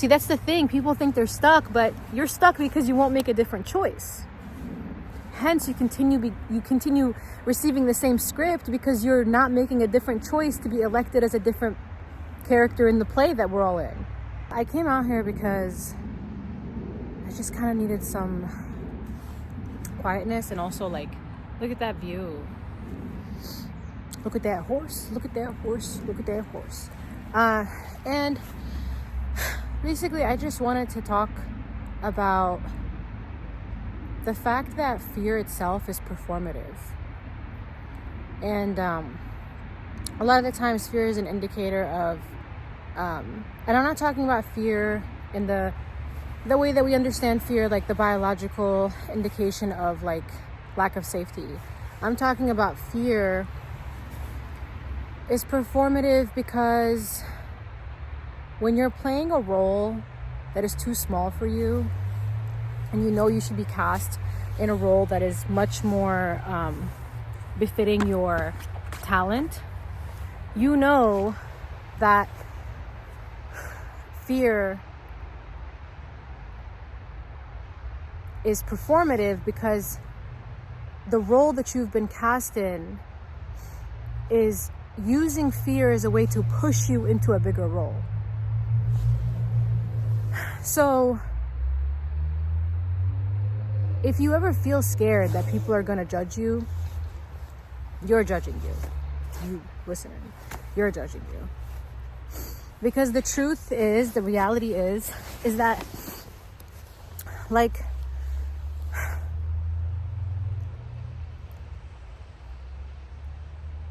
See, that's the thing. People think they're stuck, but you're stuck because you won't make a different choice. Hence, you continue receiving the same script because you're not making a different choice to be elected as a different character in the play that we're all in. I came out here because I just kind of needed some quietness, and also like, look at that view. Look at that horse. Look at that horse. Look at that horse. And basically, I just wanted to talk about the fact that fear itself is performative. And a lot of the times fear is an indicator of, and I'm not talking about fear in the way that we understand fear, like the biological indication of like lack of safety. I'm talking about fear is performative because when you're playing a role that is too small for you, and you know you should be cast in a role that is much more befitting your talent, you know that fear is performative because the role that you've been cast in is using fear as a way to push you into a bigger role. So if you ever feel scared that people are going to judge you, you're judging you. You listening, you're judging you. Because the truth is, the reality is that, like,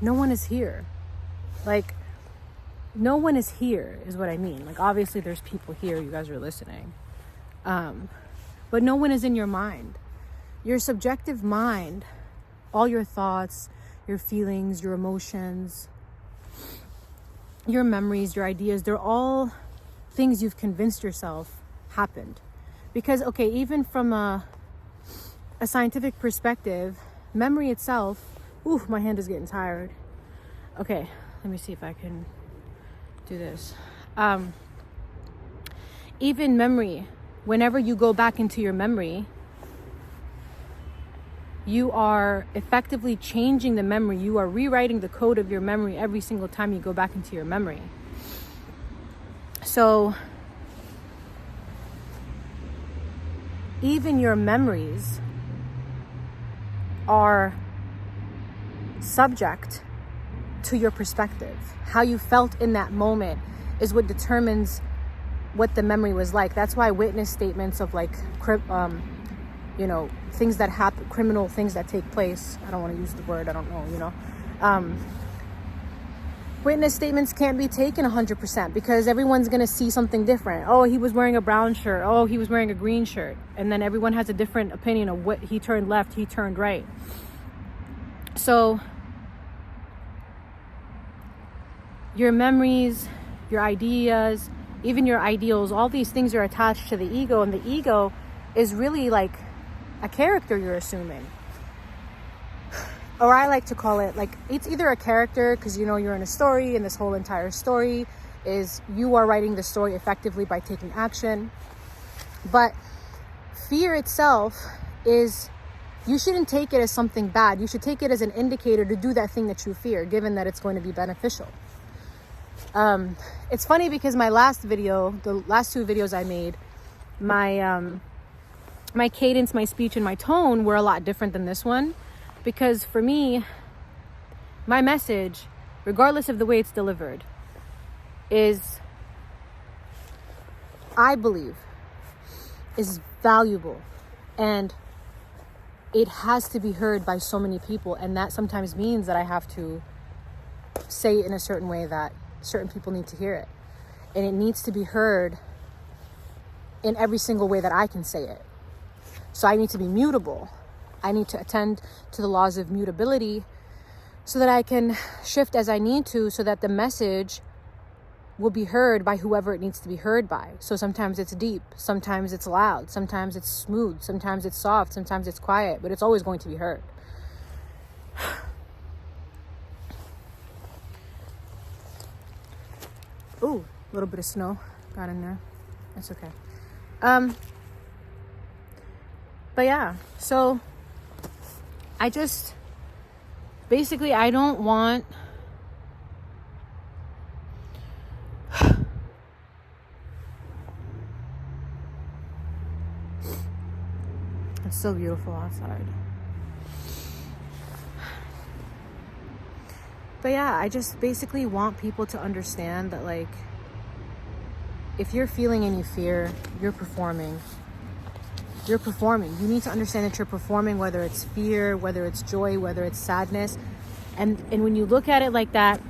no one is here. Like, no one is here is what I mean. Like, obviously there's people here, you guys are listening. But no one is in your mind. Your subjective mind, all your thoughts, your feelings, your emotions, your memories, your ideas, they're all things you've convinced yourself happened. Because, okay, even from a scientific perspective, memory itself, ooh, my hand is getting tired. Okay, let me see if I can do this. Even memory, whenever you go back into your memory, you are effectively changing the memory. You are rewriting the code of your memory every single time you go back into your memory. So even your memories are subject to your perspective. How you felt in that moment is what determines what the memory was like. That's why witness statements of like things that happen, criminal things that take place, I don't want to use the word, I don't know, witness statements can't be taken 100% because everyone's going to see something different. Oh, he was wearing a brown shirt. Oh, he was wearing a green shirt. And then everyone has a different opinion of what he turned left, he turned right. So your memories, your ideas, even your ideals, all these things are attached to the ego, and the ego is really like a character you're assuming. Or I like to call it, like, it's either a character because you're in a story, and this whole entire story is you are writing the story effectively by taking action. But fear itself is, you shouldn't take it as something bad. You should take it as an indicator to do that thing that you fear, given that it's going to be beneficial. It's funny because my last video, the last two videos I made, my cadence, my speech, and my tone were a lot different than this one. Because for me, my message, regardless of the way it's delivered, is, I believe, is valuable. And it has to be heard by so many people. And that sometimes means that I have to say it in a certain way that certain people need to hear it. And it needs to be heard in every single way that I can say it. So I need to be mutable. I need to attend to the laws of mutability so that I can shift as I need to, so that the message will be heard by whoever it needs to be heard by. So sometimes it's deep, sometimes it's loud, sometimes it's smooth, sometimes it's soft, sometimes it's quiet, but it's always going to be heard. Ooh, a little bit of snow got in there. It's okay. But yeah, so I just basically I don't want it's so beautiful outside. But yeah, I just basically want people to understand that, like, if you're feeling any fear, you're performing. You're performing. You need to understand that you're performing, whether it's fear, whether it's joy, whether it's sadness. And when you look at it like that,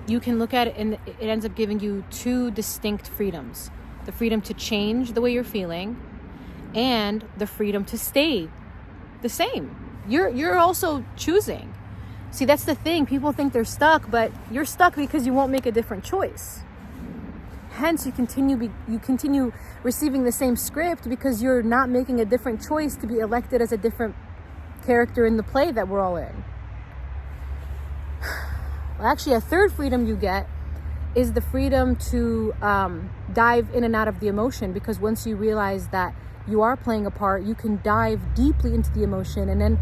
you can look at it and it ends up giving you two distinct freedoms. The freedom to change the way you're feeling and the freedom to stay the same. You're also choosing. See, that's the thing. People think they're stuck, but you're stuck because you won't make a different choice. Hence, you continue receiving the same script because you're not making a different choice to be elected as a different character in the play that we're all in. Well, actually, a third freedom you get is the freedom to dive in and out of the emotion, because once you realize that you are playing a part, you can dive deeply into the emotion and then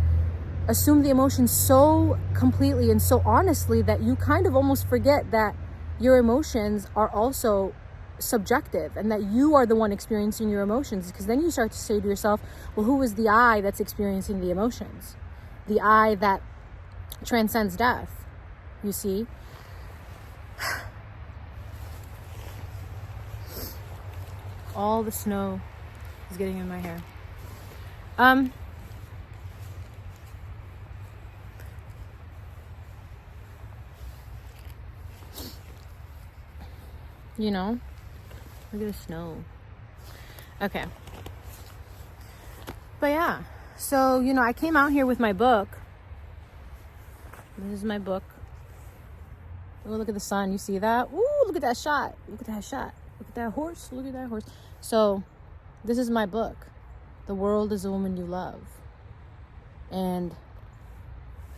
assume the emotion so completely and so honestly that you kind of almost forget that your emotions are also subjective and that you are the one experiencing your emotions, because then you start to say to yourself, well, who is the I that's experiencing the emotions? The I that transcends death, you see? All the snow is getting in my hair. You know, look at the snow. Okay. But yeah, so, you know, I came out here with my book. This is my book. Oh, look at the sun. You see that? Ooh, look at that shot. Look at that shot. Look at that horse. Look at that horse. So, this is my book. The World is a Woman You Love. And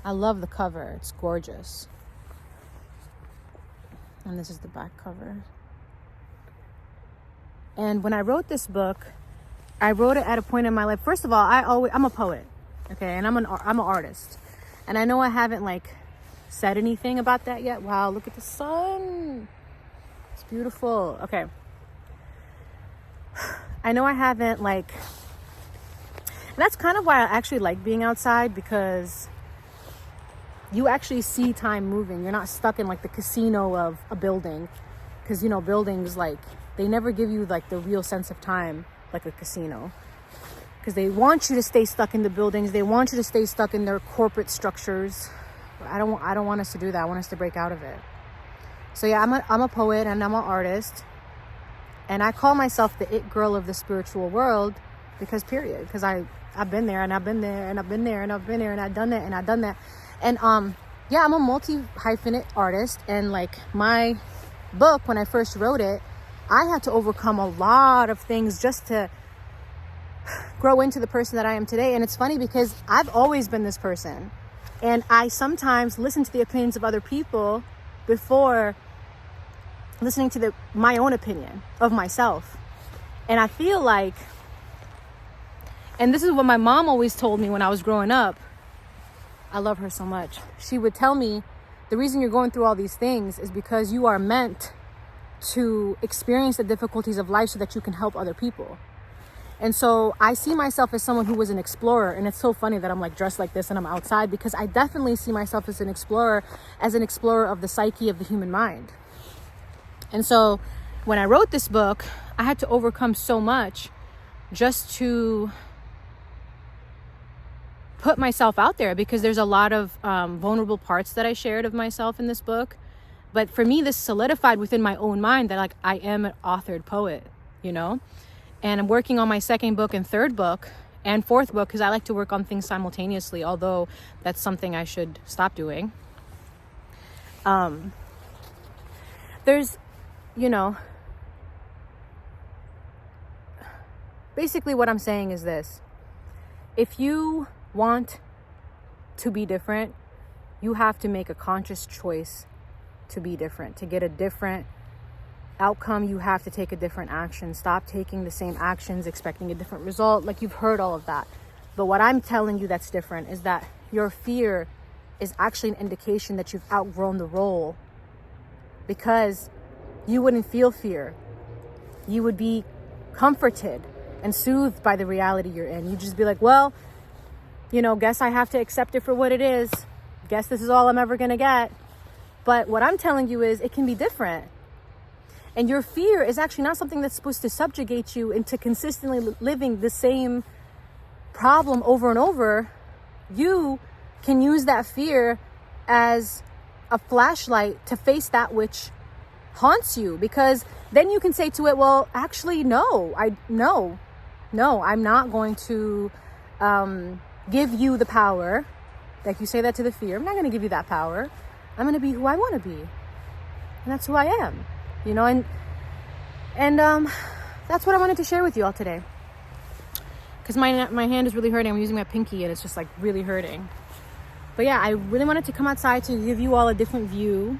I love the cover. It's gorgeous. And this is the back cover. And when I wrote this book, I wrote it at a point in my life. First of all, I'm a poet, okay, and I'm an artist, and I know I haven't like said anything about that yet. Wow, look at the sun! It's beautiful. Okay, I know I haven't like, and that's kind of why I actually like being outside, because you actually see time moving. You're not stuck in like the casino of a building, because you know buildings, like, they never give you like the real sense of time like a casino, because they want you to stay stuck in the buildings. They want you to stay stuck in their corporate structures. I don't want us to do that. I want us to break out of it. So yeah, I'm a poet and I'm an artist, and I call myself the it girl of the spiritual world, because I've been there and I've been there and I've been there and I've been there and I've done that and I've done that. And yeah, I'm a multi-hyphenate artist, and like my book, when I first wrote it, I had to overcome a lot of things just to grow into the person that I am today. And it's funny because I've always been this person, and I sometimes listen to the opinions of other people before listening to my own opinion of myself. And I feel like, and this is what my mom always told me when I was growing up. I love her so much. She would tell me, the reason you're going through all these things is because you are meant to experience the difficulties of life so that you can help other people. And so I see myself as someone who was an explorer. And it's so funny that I'm like dressed like this and I'm outside, because I definitely see myself as an explorer of the psyche of the human mind. And so when I wrote this book, I had to overcome so much just to put myself out there, because there's a lot of vulnerable parts that I shared of myself in this book. But for me, this solidified within my own mind that like I am an authored poet, you know? And I'm working on my second book and third book and fourth book, because I like to work on things simultaneously, although that's something I should stop doing. There's, you know, basically what I'm saying is this. If you want to be different, you have to make a conscious choice to be different, to get a different outcome, you have to take a different action. Stop taking the same actions, expecting a different result. Like, you've heard all of that. But what I'm telling you that's different is that your fear is actually an indication that you've outgrown the role, because you wouldn't feel fear. You would be comforted and soothed by the reality you're in. You'd just be like, well, guess I have to accept it for what it is. Guess this is all I'm ever going to get. But what I'm telling you is it can be different. And your fear is actually not something that's supposed to subjugate you into consistently living the same problem over and over. You can use that fear as a flashlight to face that which haunts you, because then you can say to it, well, actually, no, I'm not going to give you the power. Like, you say that to the fear, I'm not going to give you that power. I'm going to be who I want to be. And that's who I am, and that's what I wanted to share with you all today. Because my hand is really hurting. I'm using my pinky and it's just like really hurting. But yeah, I really wanted to come outside to give you all a different view.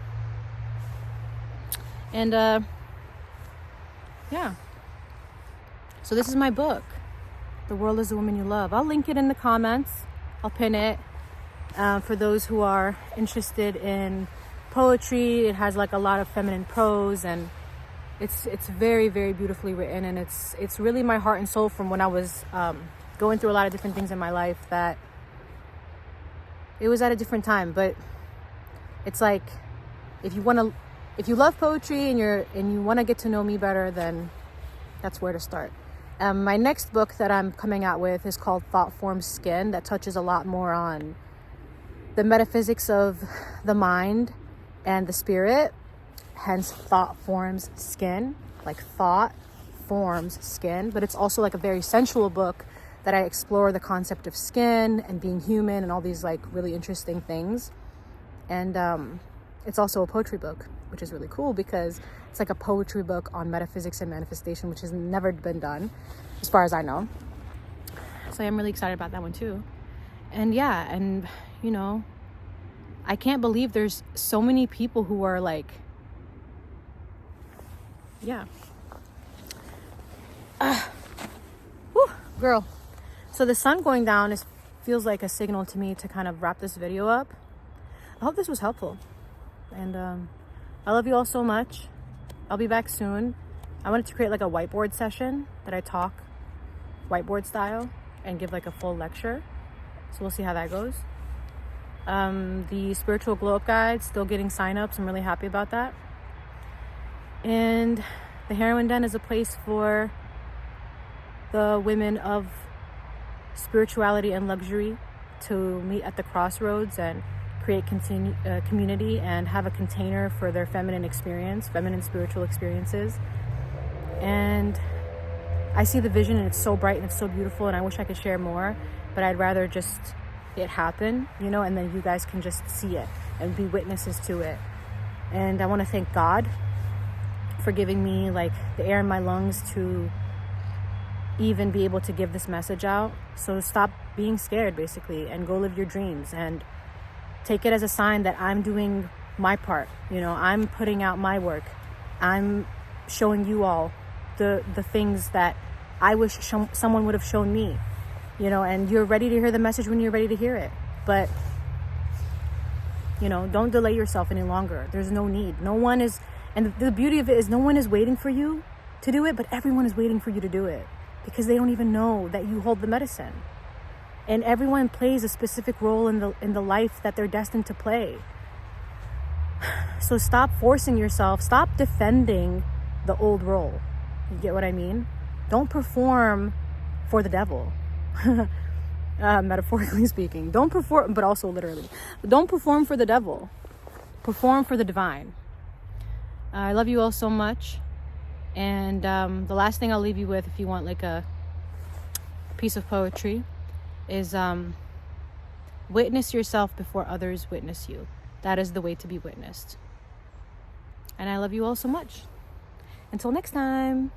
And yeah. So this is my book, The World is the Woman You Love. I'll link it in the comments. I'll pin it for those who are interested in poetry. It has like a lot of feminine prose, and it's very, very beautifully written, and it's really my heart and soul from when I was going through a lot of different things in my life, that it was at a different time. But it's like, if you love poetry and you want to get to know me better, then that's where to start. My next book that I'm coming out with is called Thought Forms Skin, that touches a lot more on the metaphysics of the mind and the spirit, hence Thought Forms Skin, like thought forms skin. But it's also like a very sensual book that I explore the concept of skin and being human and all these like really interesting things. And it's also a poetry book, which is really cool because it's like a poetry book on metaphysics and manifestation, which has never been done as far as I know. So I'm really excited about that one too. And yeah, and I can't believe there's so many people who are like, yeah. Whew, girl. So the sun going down feels like a signal to me to kind of wrap this video up. I hope this was helpful. And I love you all so much. I'll be back soon. I wanted to create like a whiteboard session that I talk whiteboard style and give like a full lecture. So we'll see how that goes. The spiritual glow up guide, still getting signups. I'm really happy about that. And the Heroin Den is a place for the women of spirituality and luxury to meet at the crossroads and create community and have a container for their feminine spiritual experiences. And I see the vision, and it's so bright and it's so beautiful, and I wish I could share more, but I'd rather just it happen, and then you guys can just see it and be witnesses to it. And I want to thank God for giving me like the air in my lungs to even be able to give this message out. So stop being scared, basically, and go live your dreams, and take it as a sign that I'm doing my part. I'm putting out my work. I'm showing you all the things that I wish someone would have shown me, and you're ready to hear the message when you're ready to hear it. But don't delay yourself any longer. There's no need. No one is, and the beauty of it is no one is waiting for you to do it, but everyone is waiting for you to do it, because they don't even know that you hold the medicine. And everyone plays a specific role in the life that they're destined to play. So stop forcing yourself. Stop defending the old role. You get what I mean? Don't perform for the devil. Metaphorically speaking. Don't perform, but also literally. Don't perform for the devil. Perform for the divine. I love you all so much. And the last thing I'll leave you with, if you want like a piece of poetry, is witness yourself before others witness you. That is the way to be witnessed. And I love you all so much. Until next time.